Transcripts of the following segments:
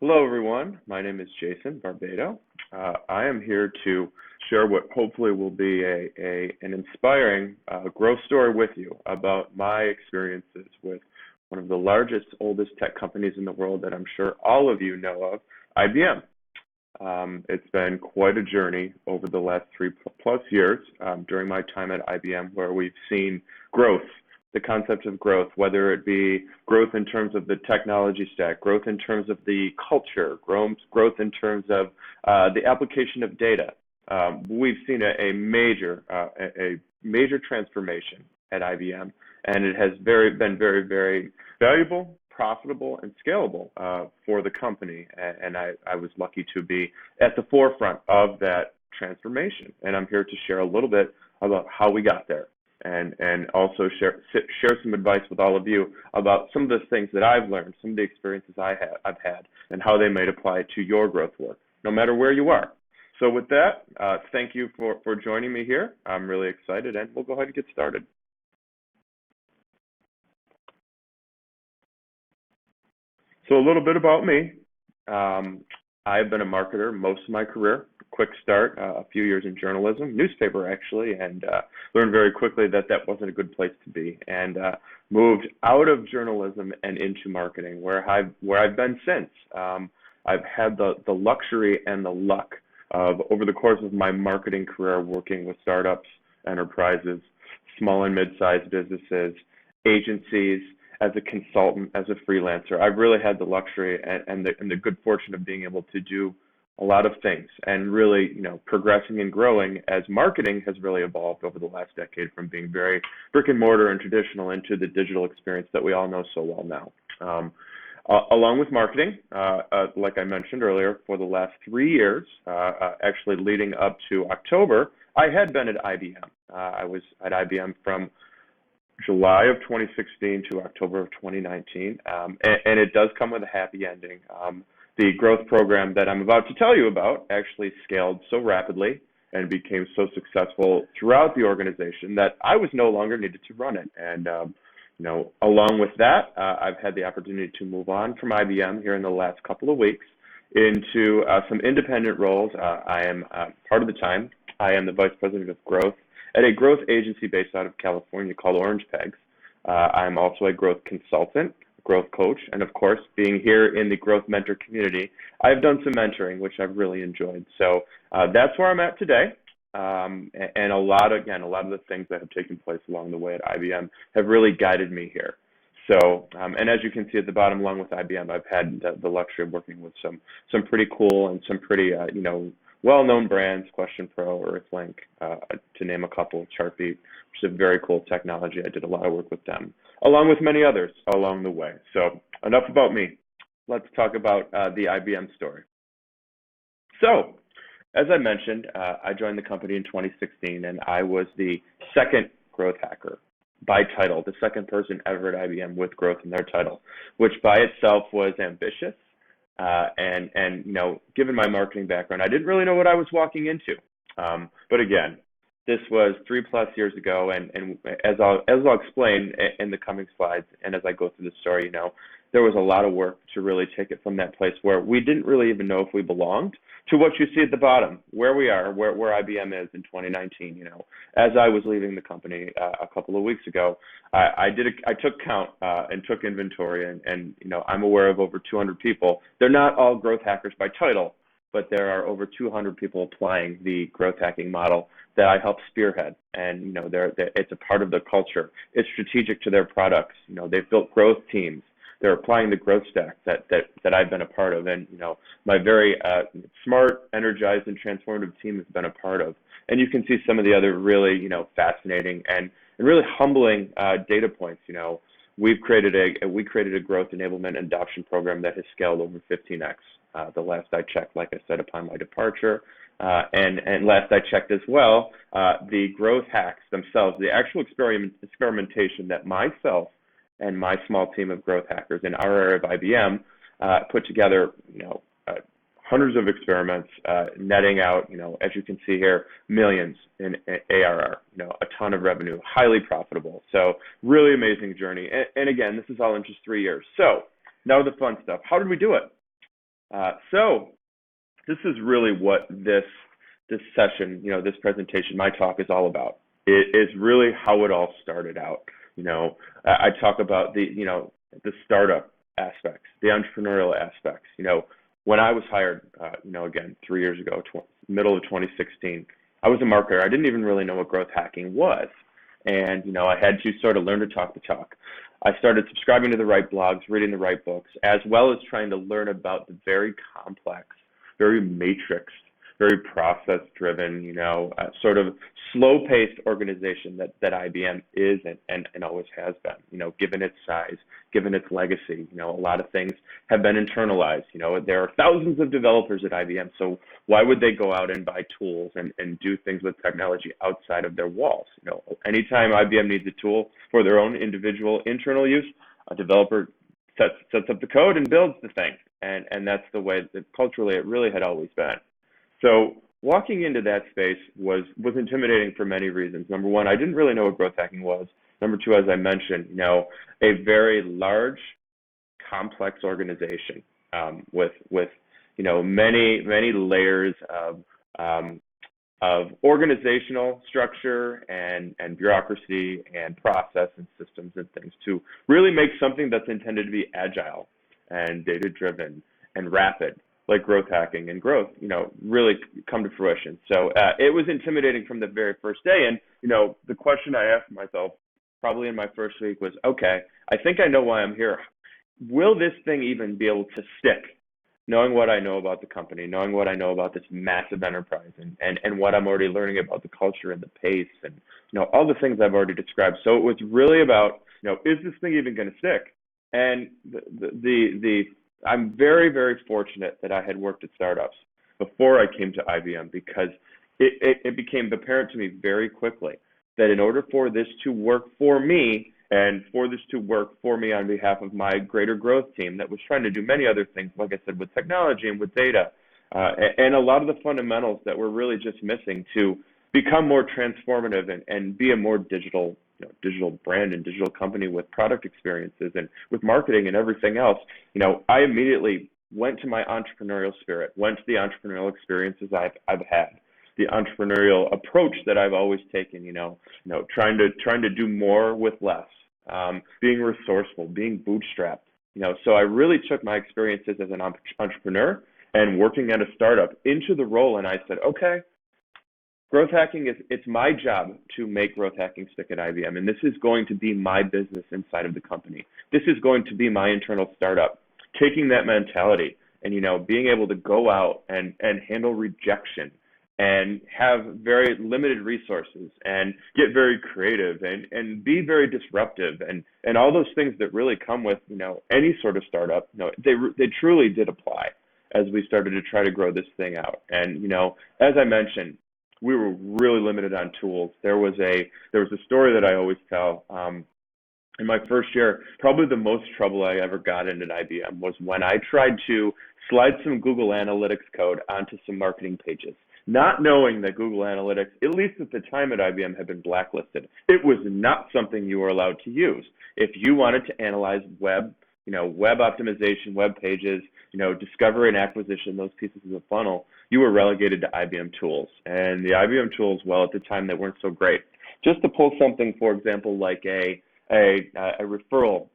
Hello, everyone. My name is Jason Barbado. I am here to share what hopefully will be an inspiring growth story with you about my experiences with one of the largest, oldest tech companies in the world that I'm sure all of you know of, IBM. It's been quite a journey over the last 3+ years during my time at IBM, where we've seen growth, the concept of growth, whether it be growth in terms of the technology stack, growth in terms of the culture, growth in terms of the application of data. We've seen a major transformation at IBM, and it has been very, very valuable, profitable, and scalable for the company. And I was lucky to be at the forefront of that transformation. And I'm here to share a little bit about how we got there, and also share some advice with all of you about some of the things that I've learned, some of the experiences I've had, and how they might apply to your growth work, no matter where you are. So with that, thank you for joining me here. I'm really excited, and we'll go ahead and get started. So a little bit about me. I've been a marketer most of my career. Quick start, a few years in journalism, newspaper actually, and learned very quickly that that wasn't a good place to be, and moved out of journalism and into marketing, where I've been since. I've had the luxury and the luck of, over the course of my marketing career, working with startups, enterprises, small and mid-sized businesses, agencies, as a consultant, as a freelancer. I've really had the luxury and the good fortune of being able to do a lot of things, and really, progressing and growing as marketing has really evolved over the last decade, from being very brick and mortar and traditional into the digital experience that we all know so well now. Along with marketing, like I mentioned earlier, for the last 3 years, actually leading up to October, I had been at IBM. I was at IBM from July of 2016 to October of 2019, and it does come with a happy ending. The growth program that I'm about to tell you about actually scaled so rapidly and became so successful throughout the organization that I was no longer needed to run it. And along with that, I've had the opportunity to move on from IBM here in the last couple of weeks into some independent roles. I am part of the time, I am the Vice President of Growth at a growth agency based out of California called Orange Pegs. I'm also a growth consultant, growth coach, and of course, being here in the growth mentor community, I've done some mentoring, which I've really enjoyed. So that's where I'm at today. And a lot of the things that have taken place along the way at IBM have really guided me here. So, and as you can see at the bottom, along with IBM, I've had the luxury of working with some pretty cool and some pretty, well-known brands, Question Pro, Earthlink, to name a couple, Chartbeat, which is a very cool technology. I did a lot of work with them, along with many others along the way. So enough about me. Let's talk about the IBM story. So, as I mentioned, I joined the company in 2016, and I was the second growth hacker by title, the second person ever at IBM with growth in their title, which by itself was ambitious. And given my marketing background, I didn't really know what I was walking into. But again, this was 3+ years ago, and as I'll explain in the coming slides, and as I go through the story, there was a lot of work to really take it from that place where we didn't really even know if we belonged to what you see at the bottom, where we are, where IBM is in 2019. As I was leaving the company a couple of weeks ago, I took count and took inventory, and I'm aware of over 200 people. They're not all growth hackers by title, but there are over 200 people applying the growth hacking model that I help spearhead. And it's a part of the culture. It's strategic to their products. They've built growth teams. They're applying the growth stack that I've been a part of, and my very smart, energized, and transformative team has been a part of. And you can see some of the other really fascinating and really humbling data points. We created a growth enablement and adoption program that has scaled over 15x. The last I checked, like I said, upon my departure, and last I checked as well, the growth hacks themselves, the actual experimentation that myself and my small team of growth hackers in our area of IBM put together, hundreds of experiments, netting out, as you can see here, millions in ARR, a ton of revenue, highly profitable. So really amazing journey. And again, this is all in just 3 years. So now the fun stuff. How did we do it? So this is really what this session, this presentation, my talk is all about. It is really how it all started out. I talk about the startup aspects, the entrepreneurial aspects. When I was hired, again, 3 years ago, middle of 2016, I was a marketer. I didn't even really know what growth hacking was. And, I had to sort of learn to talk the talk. I started subscribing to the right blogs, reading the right books, as well as trying to learn about the very complex, very matrixed, very process-driven, sort of slow-paced organization that IBM is and always has been. Given its size, given its legacy, a lot of things have been internalized. There are thousands of developers at IBM, so why would they go out and buy tools and do things with technology outside of their walls? Anytime IBM needs a tool for their own individual internal use, a developer sets up the code and builds the thing. And that's the way that culturally it really had always been. So walking into that space was intimidating for many reasons. Number one, I didn't really know what growth hacking was. Number two, as I mentioned, a very large, complex organization with many layers of organizational structure and bureaucracy and process and systems and things to really make something that's intended to be agile and data-driven and rapid, like growth hacking and growth, really come to fruition. So it was intimidating from the very first day. And, the question I asked myself probably in my first week was, okay, I think I know why I'm here. Will this thing even be able to stick? Knowing what I know about the company, knowing what I know about this massive enterprise and what I'm already learning about the culture and the pace and, all the things I've already described. So it was really about, is this thing even going to stick? And I'm very, very fortunate that I had worked at startups before I came to IBM because it became apparent to me very quickly that in order for this to work for me and for this to work for me on behalf of my greater growth team that was trying to do many other things, like I said, with technology and with data, and a lot of the fundamentals that were really just missing to become more transformative and be a more digital brand and digital company with product experiences and with marketing and everything else, I immediately went to my entrepreneurial spirit, went to the entrepreneurial experiences I've had, the entrepreneurial approach that I've always taken, trying to do more with less, being resourceful, being bootstrapped, so I really took my experiences as an entrepreneur and working at a startup into the role. And I said, okay, growth hacking it's my job to make growth hacking stick at IBM. And this is going to be my business inside of the company. This is going to be my internal startup. Taking that mentality and, being able to go out and handle rejection and have very limited resources and get very creative and be very disruptive and all those things that really come with, any sort of startup, they truly did apply as we started to try to grow this thing out. And, as I mentioned, we were really limited on tools. There was a story that I always tell. In my first year, probably the most trouble I ever got in at IBM was when I tried to slide some Google Analytics code onto some marketing pages, not knowing that Google Analytics, at least at the time at IBM, had been blacklisted. It was not something you were allowed to use. If you wanted to analyze web optimization, web pages, discovery and acquisition, those pieces of the funnel, you were relegated to IBM tools. And the IBM tools, well, at the time, they weren't so great. Just to pull something, for example, like a referral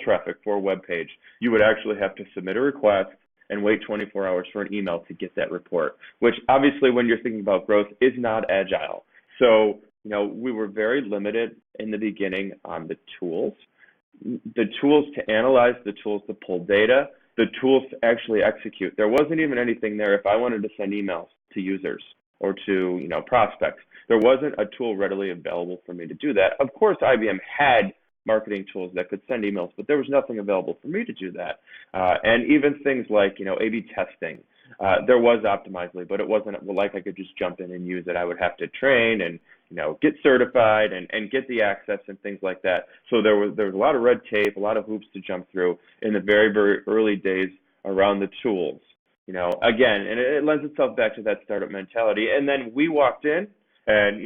traffic for a web page, you would actually have to submit a request and wait 24 hours for an email to get that report, which obviously when you're thinking about growth is not agile. So, we were very limited in the beginning on the tools to analyze, the tools to pull data, the tools to actually execute. There wasn't even anything there if I wanted to send emails to users or to, prospects. There wasn't a tool readily available for me to do that. Of course, IBM had marketing tools that could send emails, but there was nothing available for me to do that. And even things like, A/B testing. There was Optimizely, but it wasn't like I could just jump in and use it. I would have to train and, get certified and get the access and things like that. So there was a lot of red tape, a lot of hoops to jump through in the very, very early days around the tools. Again, and it lends itself back to that startup mentality. And then we walked in and,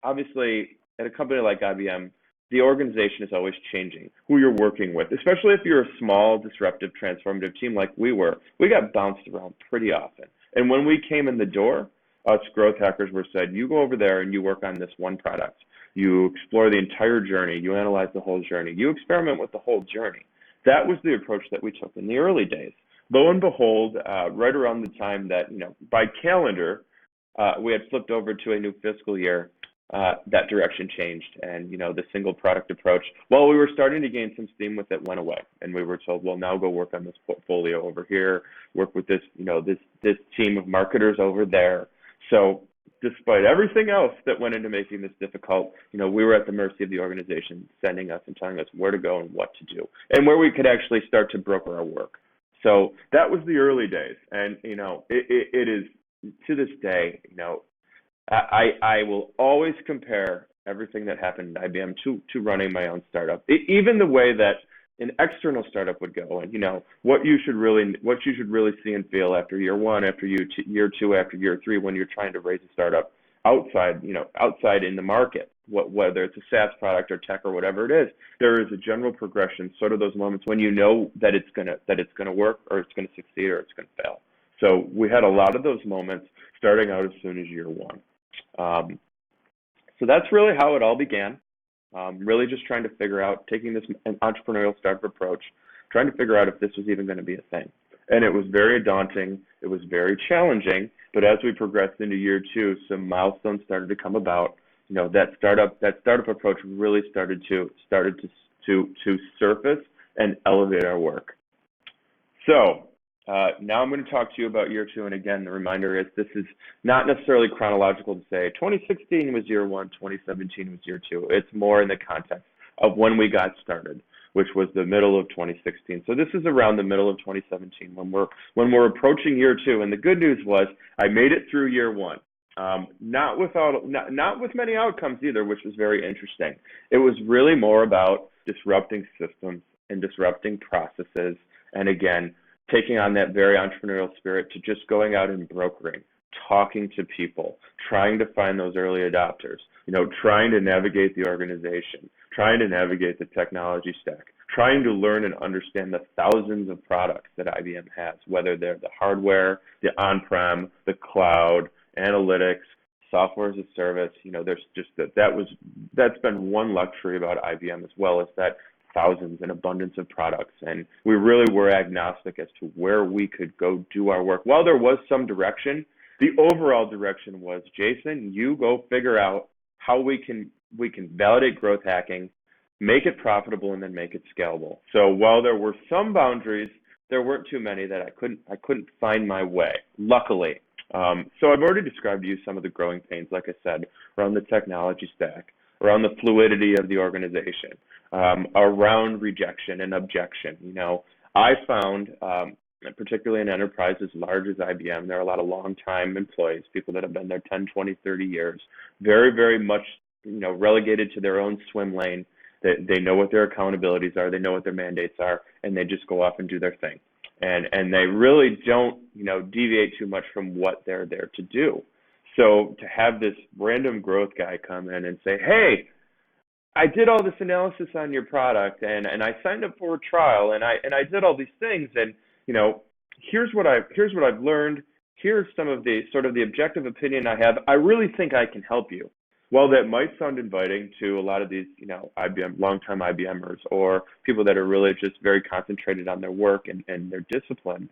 obviously at a company like IBM, the organization is always changing, who you're working with, especially if you're a small, disruptive, transformative team like we were. We got bounced around pretty often. And when we came in the door, us growth hackers were said, you go over there and you work on this one product. You explore the entire journey. You analyze the whole journey. You experiment with the whole journey. That was the approach that we took in the early days. Lo and behold, right around the time that, by calendar, we had flipped over to a new fiscal year, that direction changed, and the single product approach, while we were starting to gain some steam with it, went away, and we were told, well, now go work on this portfolio over here, work with this this team of marketers over there. So despite everything else that went into making this difficult, we were at the mercy of the organization, sending us and telling us where to go and what to do, and where we could actually start to broker our work. So that was the early days, and it is to this day, I will always compare everything that happened at IBM to running my own startup. Even the way that an external startup would go, and what you should really see and feel after year one, after year two, after year three, when you're trying to raise a startup outside in the market, whether it's a SaaS product or tech or whatever it is, there is a general progression, sort of those moments when that it's gonna work, or it's gonna succeed, or it's gonna fail. So we had a lot of those moments starting out as soon as year one. So that's really how it all began. Really just trying to figure out, taking this entrepreneurial startup approach, trying to figure out if this was even going to be a thing. And it was very daunting. It was very challenging. But as we progressed into year two, some milestones started to come about. That startup approach really started to surface and elevate our work. So now I'm going to talk to you about year two, and again, the reminder is this is not necessarily chronological to say 2016 was year one, 2017 was year two. It's more in the context of when we got started, which was the middle of 2016. So this is around the middle of 2017 when we're approaching year two. And the good news was I made it through year one. Not with many outcomes either, which was very interesting. It was really more about disrupting systems and disrupting processes, and again, taking on that very entrepreneurial spirit to just going out and brokering, talking to people, trying to find those early adopters, trying to navigate the organization, trying to navigate the technology stack, trying to learn and understand the thousands of products that IBM has, whether they're the hardware, the on-prem, the cloud, analytics, software as a service. There's just that's been one luxury about IBM, as well as that thousands and abundance of products. And we really were agnostic as to where we could go do our work. While there was some direction, the overall direction was, Jason, you go figure out how we can validate growth hacking, make it profitable, and then make it scalable. So while there were some boundaries, there weren't too many that I couldn't find my way, luckily. So I've already described to you some of the growing pains, like I said, around the technology stack, around the fluidity of the organization, around rejection and objection. I found, particularly in enterprises large as IBM, there are a lot of long-time employees, people that have been there 10, 20, 30 years, very, very much, relegated to their own swim lane. They know what their accountabilities are, they know what their mandates are, and they just go off and do their thing. And they really don't, deviate too much from what they're there to do. So to have this random growth guy come in and say, hey, I did all this analysis on your product, and I signed up for a trial, and I did all these things, and here's what I've learned. Here's some of the sort of the objective opinion I have. I really think I can help you. While that might sound inviting to a lot of these, longtime IBMers, or people that are really just very concentrated on their work and their discipline,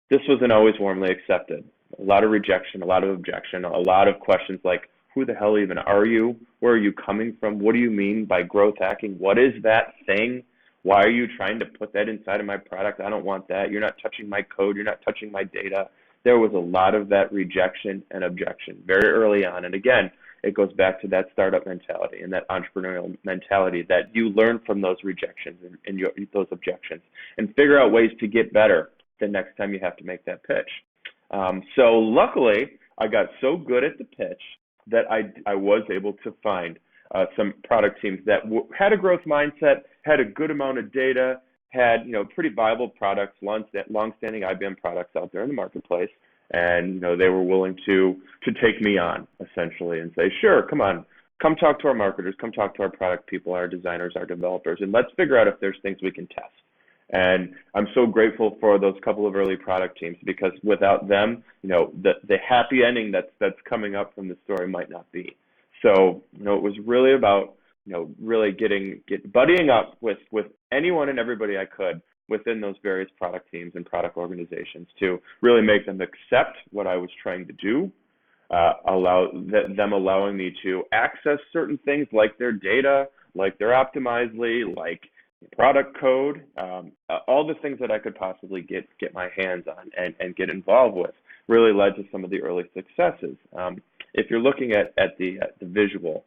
this wasn't always warmly accepted. A lot of rejection, a lot of objection, a lot of questions like, who the hell even are you? Where are you coming from? What do you mean by growth hacking? What is that thing? Why are you trying to put that inside of my product? I don't want that. You're not touching my code. You're not touching my data. There was a lot of that rejection and objection very early on. And again, it goes back to that startup mentality and that entrepreneurial mentality that you learn from those rejections and those objections, and figure out ways to get better the next time you have to make that pitch. So luckily, I got so good at the pitch that I was able to find some product teams that had a growth mindset, had a good amount of data, had pretty viable products, long-standing IBM products out there in the marketplace, and they were willing to take me on essentially and say, sure, come on, come talk to our marketers, come talk to our product people, our designers, our developers, and let's figure out if there's things we can test. And I'm so grateful for those couple of early product teams, because without them, the happy ending that's coming up from the story might not be. So, it was really about, really buddying up with anyone and everybody I could within those various product teams and product organizations to really make them accept what I was trying to do, allowing me to access certain things like their data, like their Optimizely, like product code, all the things that I could possibly get my hands on and get involved with really led to some of the early successes. If you're looking at the visual,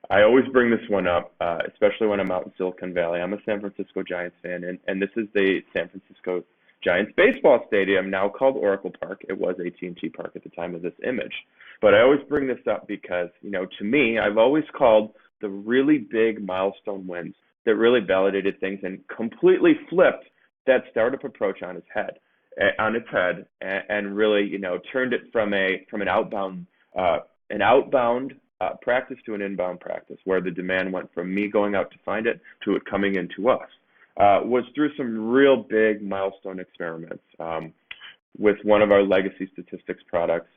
I always bring this one up, especially when I'm out in Silicon Valley. I'm a San Francisco Giants fan, and this is the San Francisco Giants baseball stadium, now called Oracle Park. It was AT&T Park at the time of this image. But I always bring this up because, to me, I've always called the really big milestone wins that really validated things and completely flipped that startup approach on its head, and really, turned it from an outbound practice to an inbound practice, where the demand went from me going out to find it to it coming into us. Was through some real big milestone experiments with one of our legacy statistics products.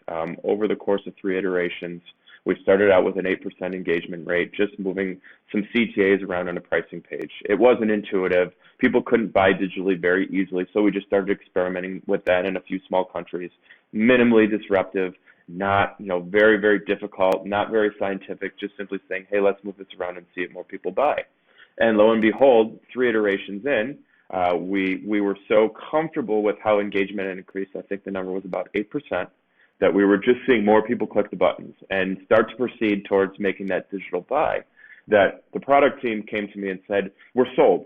Over the course of 3 iterations, we started out with an 8% engagement rate, just moving some CTAs around on a pricing page. It wasn't intuitive. People couldn't buy digitally very easily, so we just started experimenting with that in a few small countries. Minimally disruptive, not very, very difficult, not very scientific, just simply saying, hey, let's move this around and see if more people buy. And lo and behold, 3 iterations in, we were so comfortable with how engagement had increased. I think the number was about 8%, that we were just seeing more people click the buttons and start to proceed towards making that digital buy, that the product team came to me and said, we're sold.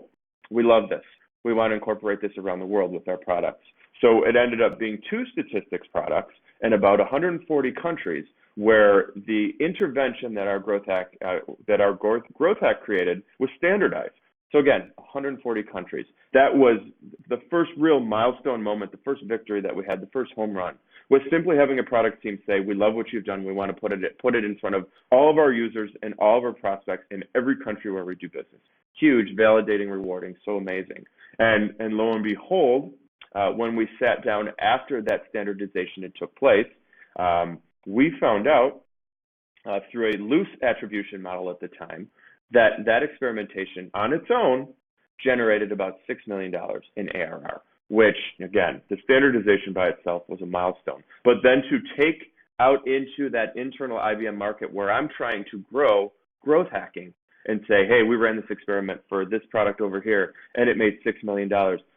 We love this. We want to incorporate this around the world with our products. So it ended up being 2 statistics products in about 140 countries, where the intervention that our growth hack created was standardized. So again, 140 countries. That was the first real milestone moment, the first victory that we had, the first home run, was simply having a product team say, we love what you've done. We want to put it in front of all of our users and all of our prospects in every country where we do business. Huge, validating, rewarding, so amazing. And lo and behold, when we sat down after that standardization had took place, we found out through a loose attribution model at the time that experimentation on its own generated about $6 million in ARR, which, again, the standardization by itself was a milestone. But then to take out into that internal IBM market where I'm trying to grow growth hacking and say, hey, we ran this experiment for this product over here, and it made $6 million.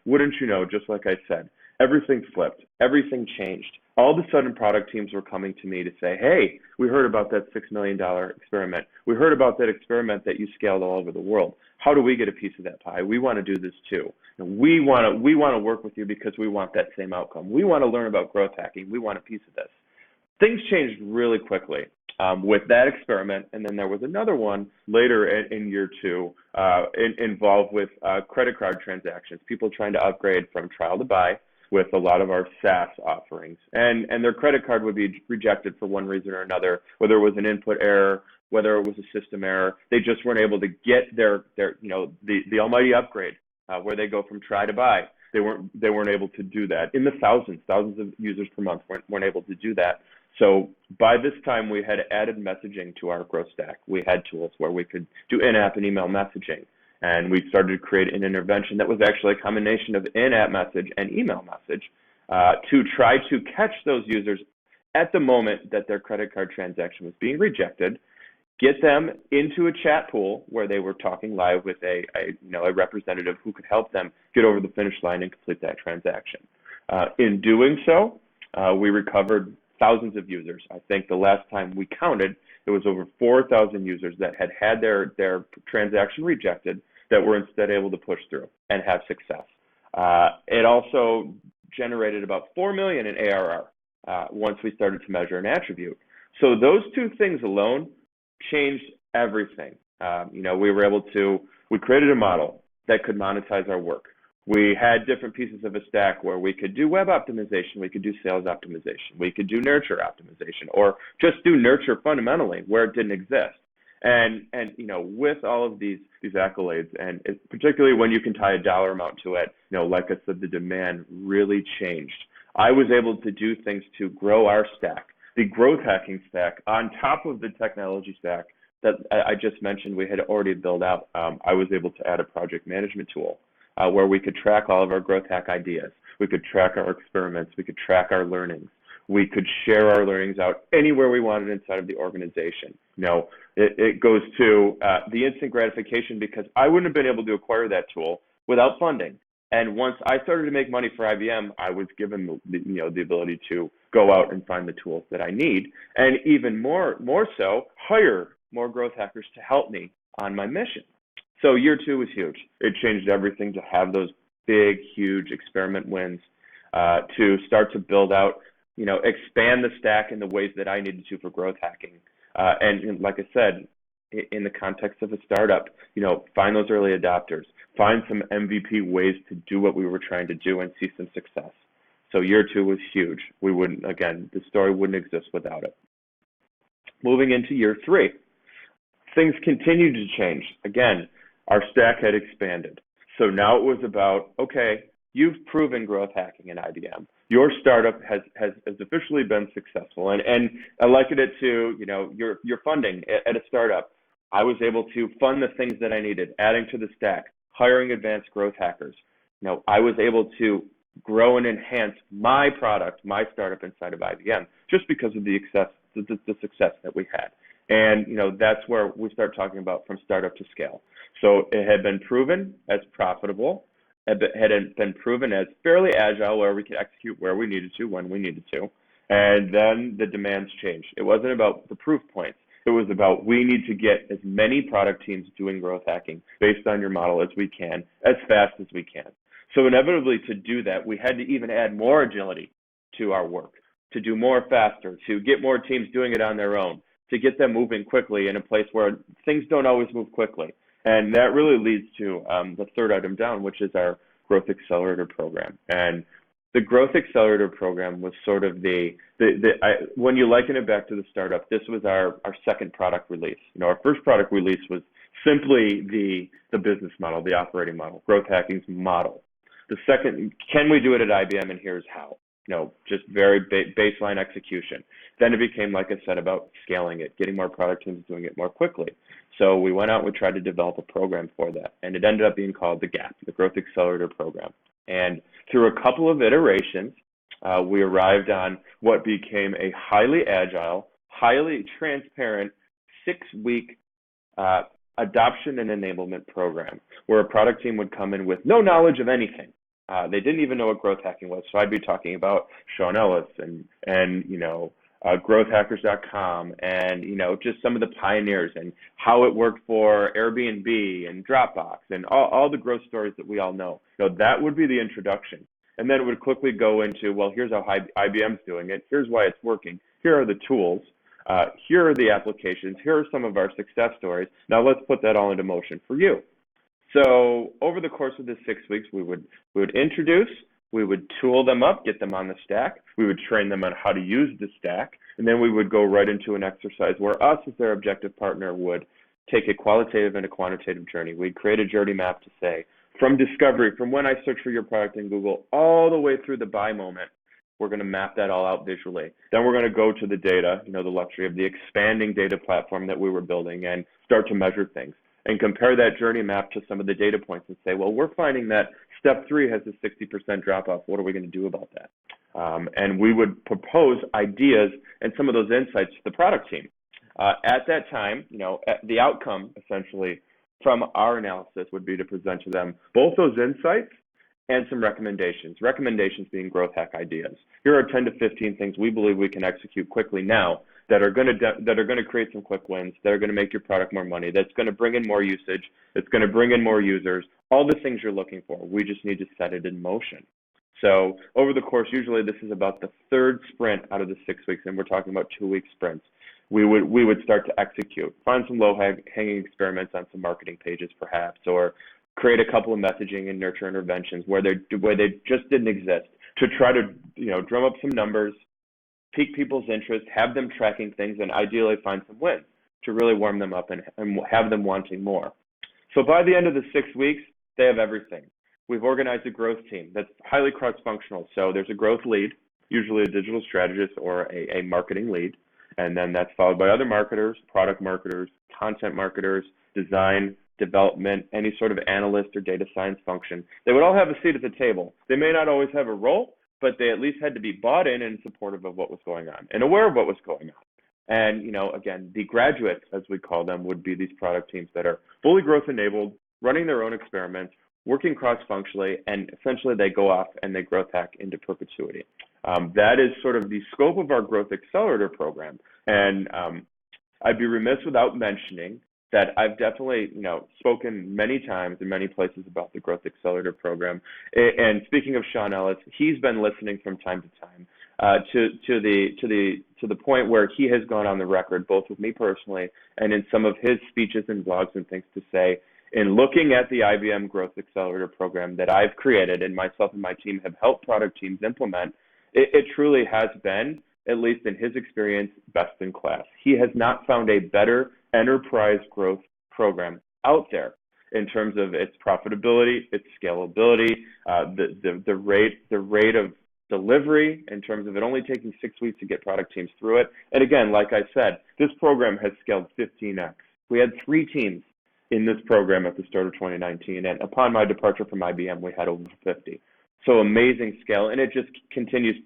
Wouldn't you know, just like I said, everything flipped, everything changed. All of a sudden, product teams were coming to me to say, hey, we heard about that $6 million experiment. We heard about that experiment that you scaled all over the world. How do we get a piece of that pie? We want to do this too. And we want to work with you because we want that same outcome. We want to learn about growth hacking. We want a piece of this. Things changed really quickly with that experiment, and then there was another one later in year 2 involved with credit card transactions, people trying to upgrade from trial to buy with a lot of our SaaS offerings. And their credit card would be rejected for one reason or another, whether it was an input error, whether it was a system error. They just weren't able to get the the almighty upgrade where they go from try to buy. They weren't able to do that. In the thousands of users per month weren't able to do that. So by this time, we had added messaging to our growth stack. We had tools where we could do in-app and email messaging. And we started to create an intervention that was actually a combination of in-app message and email message to try to catch those users at the moment that their credit card transaction was being rejected, get them into a chat pool where they were talking live with a representative who could help them get over the finish line and complete that transaction. In doing so, we recovered thousands of users. I think the last time we counted, it was over 4,000 users that had their transaction rejected that were instead able to push through and have success. It also generated about $4 million in ARR once we started to measure an attribute. So those 2 things alone changed everything. We created a model that could monetize our work. We had different pieces of a stack where we could do web optimization, we could do sales optimization, we could do nurture optimization, or just do nurture fundamentally where it didn't exist. And with all of these accolades, and particularly when you can tie a dollar amount to it, like I said, the demand really changed. I was able to do things to grow our stack, the growth hacking stack, on top of the technology stack that I just mentioned we had already built out. I was able to add a project management tool where we could track all of our growth hack ideas. We could track our experiments. We could track our learnings. We could share our learnings out anywhere we wanted inside of the organization. It goes to the instant gratification, because I wouldn't have been able to acquire that tool without funding. And once I started to make money for IBM, I was given the ability to go out and find the tools that I need, and even more so, hire more growth hackers to help me on my mission. So year 2 was huge. It changed everything to have those big, huge experiment wins, to start to build out, expand the stack in the ways that I needed to for growth hacking. And like I said, in the context of a startup, find those early adopters, find some MVP ways to do what we were trying to do and see some success. So year 2 was huge. The story wouldn't exist without it. Moving into year 3, things continued to change. Again, our stack had expanded. So now it was about, okay, you've proven growth hacking in IBM. Your startup has officially been successful. And I liken it to, your funding at a startup. I was able to fund the things that I needed, adding to the stack, hiring advanced growth hackers. I was able to grow and enhance my product, my startup inside of IBM, just because of the success that we had. And, that's where we start talking about from startup to scale. So it had been proven as profitable, it had been proven as fairly agile, where we could execute where we needed to, when we needed to. And then the demands changed. It wasn't about the proof points. It was about, we need to get as many product teams doing growth hacking based on your model as we can, as fast as we can. So inevitably, to do that, we had to even add more agility to our work, to do more faster, to get more teams doing it on their own, to get them moving quickly in a place where things don't always move quickly. And that really leads to the third item down, which is our Growth Accelerator Program. And the Growth Accelerator Program was sort of when you liken it back to the startup, this was our second product release. Our first product release was simply the business model, the operating model, growth hacking's model. The second, can we do it at IBM, and here's how. Just very baseline execution. Then it became, like I said, about scaling it, getting more product teams doing it more quickly. So we went out and we tried to develop a program for that, and it ended up being called the GAP, the Growth Accelerator Program. And through a couple of iterations, we arrived on what became a highly agile, highly transparent, 6-week adoption and enablement program, where a product team would come in with no knowledge of anything. They didn't even know what growth hacking was. So I'd be talking about Sean Ellis and growthhackers.com, and just some of the pioneers and how it worked for Airbnb and Dropbox and all the growth stories that we all know. That would be the introduction. And then it would quickly go into, well, here's how IBM's doing it. Here's why it's working. Here are the tools. Here are the applications. Here are some of our success stories. Now let's put that all into motion for you. So over the course of the 6 weeks, we would introduce, we would tool them up, get them on the stack. We would train them on how to use the stack. And then we would go right into an exercise where us as their objective partner would take a qualitative and a quantitative journey. We'd create a journey map to say, from discovery, from when I search for your product in Google, all the way through the buy moment, we're going to map that all out visually. Then we're going to go to the data, the luxury of the expanding data platform that we were building, and start to measure things and compare that journey map to some of the data points and say, well, we're finding that step 3 has a 60% drop off. What are we going to do about that? And we would propose ideas and some of those insights to the product team. At that time, the outcome essentially from our analysis would be to present to them both those insights and some recommendations. Recommendations being growth hack ideas. Here are 10 to 15 things we believe we can execute quickly now that are going to create some quick wins, that are going to make your product more money, that's going to bring in more usage, that's going to bring in more users, all the things you're looking for. We just need to set it in motion. So over the course, usually this is about the third sprint out of the 6 weeks, and we're talking about 2-week sprints. We would start to execute, find some low-hanging experiments on some marketing pages perhaps, or create a couple of messaging and nurture interventions where they just didn't exist to try to, drum up some numbers, pique people's interest, have them tracking things, and ideally find some wins to really warm them up and have them wanting more. So by the end of the 6 weeks, they have everything. We've organized a growth team that's highly cross-functional. So there's a growth lead, usually a digital strategist or a marketing lead. And then that's followed by other marketers, product marketers, content marketers, design, development, any sort of analyst or data science function. They would all have a seat at the table. They may not always have a role, but they at least had to be bought in and supportive of what was going on and aware of what was going on. And, again, the graduates, as we call them, would be these product teams that are fully growth enabled, running their own experiments, working cross-functionally, and essentially they go off and they growth hack into perpetuity. That is sort of the scope of our Growth Accelerator program. And I'd be remiss without mentioning that I've definitely, spoken many times in many places about the Growth Accelerator program. And speaking of Sean Ellis, he's been listening from time to time to the point where he has gone on the record, both with me personally and in some of his speeches and blogs and things, to say, in looking at the IBM Growth Accelerator program that I've created and myself and my team have helped product teams implement, it truly has been, at least in his experience, best in class. He has not found a better enterprise growth program out there in terms of its profitability, its scalability, the rate of delivery in terms of it only taking 6 weeks to get product teams through it. And again, like I said, this program has scaled 15x. We had 3 teams in this program at the start of 2019, and upon my departure from IBM, we had over 50. So amazing scale, and it just continues.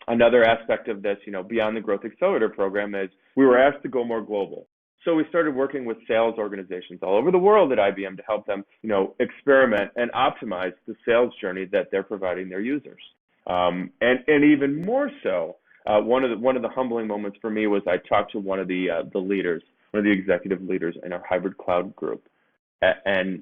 Another aspect of this, beyond the Growth Accelerator program, is we were asked to go more global. So we started working with sales organizations all over the world at IBM to help them, experiment and optimize the sales journey that they're providing their users. And even more so, one of the humbling moments for me was I talked to one of the leaders, one of the executive leaders in our hybrid cloud group, and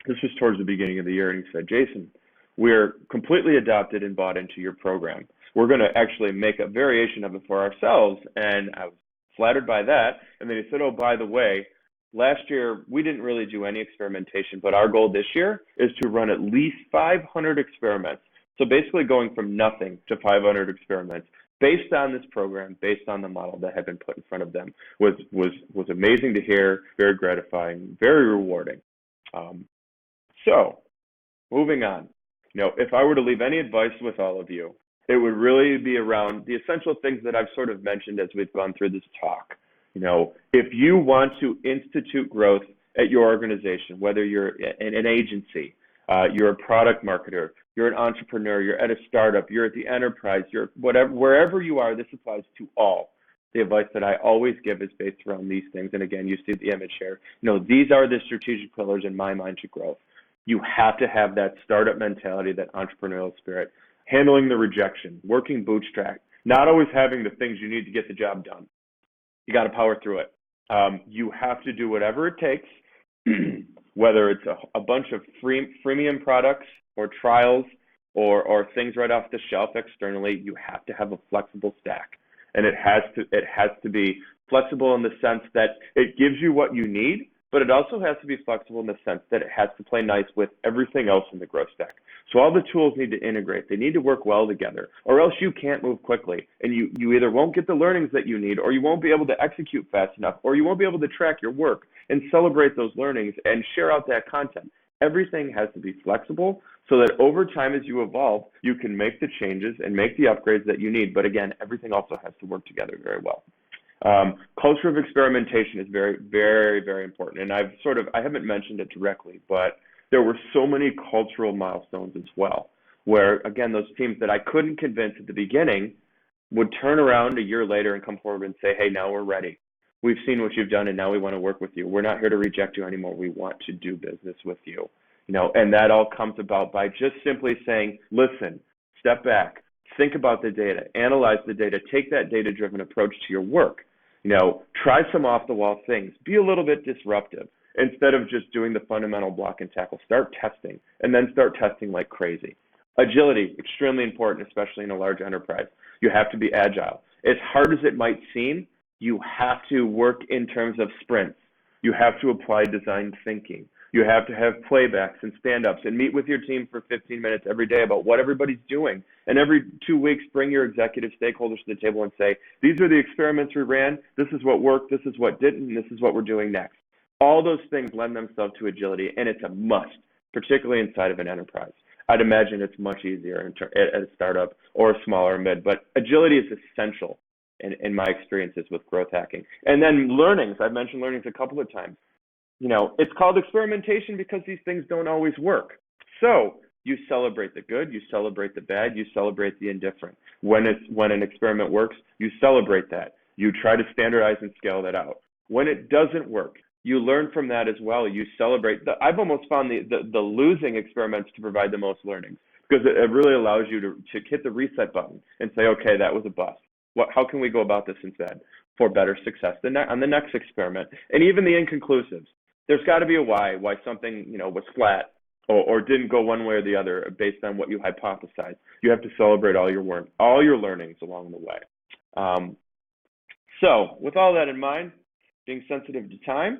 this was towards the beginning of the year, and he said, "Jason, we're completely adopted and bought into your program. We're going to actually make a variation of it for ourselves." And I was flattered by that. And then he said, "Oh, by the way, last year we didn't really do any experimentation, but our goal this year is to run at least 500 experiments." So basically going from nothing to 500 experiments based on this program, based on the model that had been put in front of them, was amazing to hear, very gratifying, very rewarding. So moving on, if I were to leave any advice with all of you, it would really be around the essential things that I've sort of mentioned as we've gone through this talk. If you want to institute growth at your organization, whether you're in an agency, you're a product marketer, you're an entrepreneur, you're at a startup, you're at the enterprise, you're whatever, wherever you are, this applies to all. The advice that I always give is based around these things. And again, you see the image here. These are the strategic pillars in my mind to growth. You have to have that startup mentality, that entrepreneurial spirit, handling the rejection, working bootstrap, not always having the things you need to get the job done. You got to power through it. You have to do whatever it takes, whether it's a bunch of freemium products or trials or things right off the shelf externally. You have to have a flexible stack. And it has to be flexible in the sense that it gives you what you need, but it also has to be flexible in the sense that it has to play nice with everything else in the growth stack. So all the tools need to integrate. They need to work well together, or else you can't move quickly. And you either won't get the learnings that you need, or you won't be able to execute fast enough, or you won't be able to track your work and celebrate those learnings and share out that content. Everything has to be flexible so that over time as you evolve, you can make the changes and make the upgrades that you need. But again, everything also has to work together very well. Culture of experimentation is very, very, very important. And I haven't mentioned it directly, but there were so many cultural milestones as well, where again, those teams that I couldn't convince at the beginning would turn around a year later and come forward and say, "Hey, now we're ready. We've seen what you've done and now we want to work with you. We're not here to reject you anymore. We want to do business with you." And that all comes about by just simply saying, listen, step back, think about the data, analyze the data, take that data-driven approach to your work. Try some off-the-wall things. Be a little bit disruptive. Instead of just doing the fundamental block and tackle, start testing, and then start testing like crazy. Agility, extremely important, especially in a large enterprise. You have to be agile. As hard as it might seem, you have to work in terms of sprints. You have to apply design thinking. You have to have playbacks and stand-ups and meet with your team for 15 minutes every day about what everybody's doing. And every 2 weeks, bring your executive stakeholders to the table and say, these are the experiments we ran, this is what worked, this is what didn't, and this is what we're doing next. All those things lend themselves to agility, and it's a must, particularly inside of an enterprise. I'd imagine it's much easier at a startup or a smaller mid, but agility is essential in my experiences with growth hacking. And then learnings, I've mentioned learnings a couple of times. It's called experimentation because these things don't always work. So you celebrate the good, you celebrate the bad, you celebrate the indifferent. When an experiment works, you celebrate that. You try to standardize and scale that out. When it doesn't work, you learn from that as well. You celebrate. I've almost found the losing experiments to provide the most learnings, because it really allows you to hit the reset button and say, okay, that was a bust. How can we go about this instead for better success on the next experiment? And even the inconclusives. There's got to be a why something was flat or didn't go one way or the other based on what you hypothesized. You have to celebrate all your learnings along the way. So with all that in mind, being sensitive to time,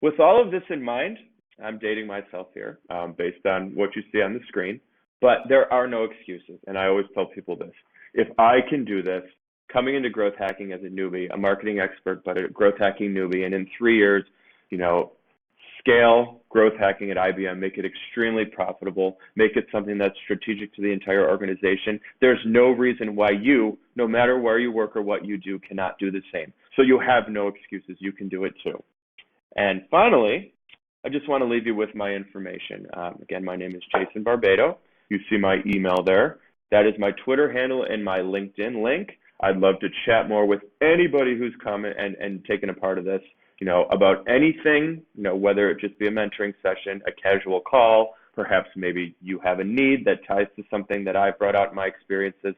with all of this in mind, I'm dating myself here based on what you see on the screen, but there are no excuses. And I always tell people this: if I can do this, coming into growth hacking as a newbie, a marketing expert, but a growth hacking newbie, and in 3 years, scale growth hacking at IBM, make it extremely profitable, make it something that's strategic to the entire organization, there's no reason why you, no matter where you work or what you do, cannot do the same. So you have no excuses. You can do it too. And finally, I just want to leave you with my information. Again, my name is Jason Barbado. You see my email there. That is my Twitter handle and my LinkedIn link. I'd love to chat more with anybody who's come and taken a part of this, about anything, whether it just be a mentoring session, a casual call, perhaps maybe you have a need that ties to something that I've brought out in my experiences.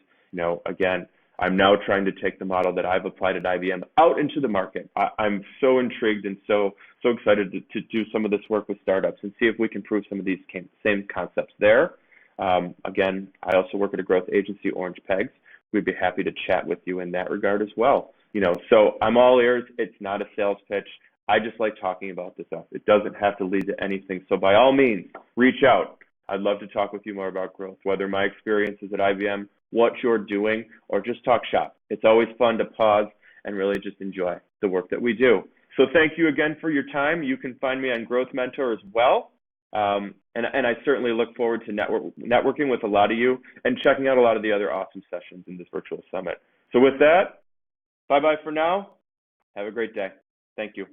Again, I'm now trying to take the model that I've applied at IBM out into the market. I'm so intrigued and so excited to do some of this work with startups and see if we can prove some of these same concepts there. Again, I also work at a growth agency, Orange Pegs. We'd be happy to chat with you in that regard as well. So I'm all ears. It's not a sales pitch. I just like talking about this stuff. It doesn't have to lead to anything. So by all means, reach out. I'd love to talk with you more about growth, whether my experiences at IBM, what you're doing, or just talk shop. It's always fun to pause and really just enjoy the work that we do. So thank you again for your time. You can find me on Growth Mentor as well. And I certainly look forward to networking with a lot of you and checking out a lot of the other awesome sessions in this virtual summit. So with that, bye-bye for now. Have a great day. Thank you.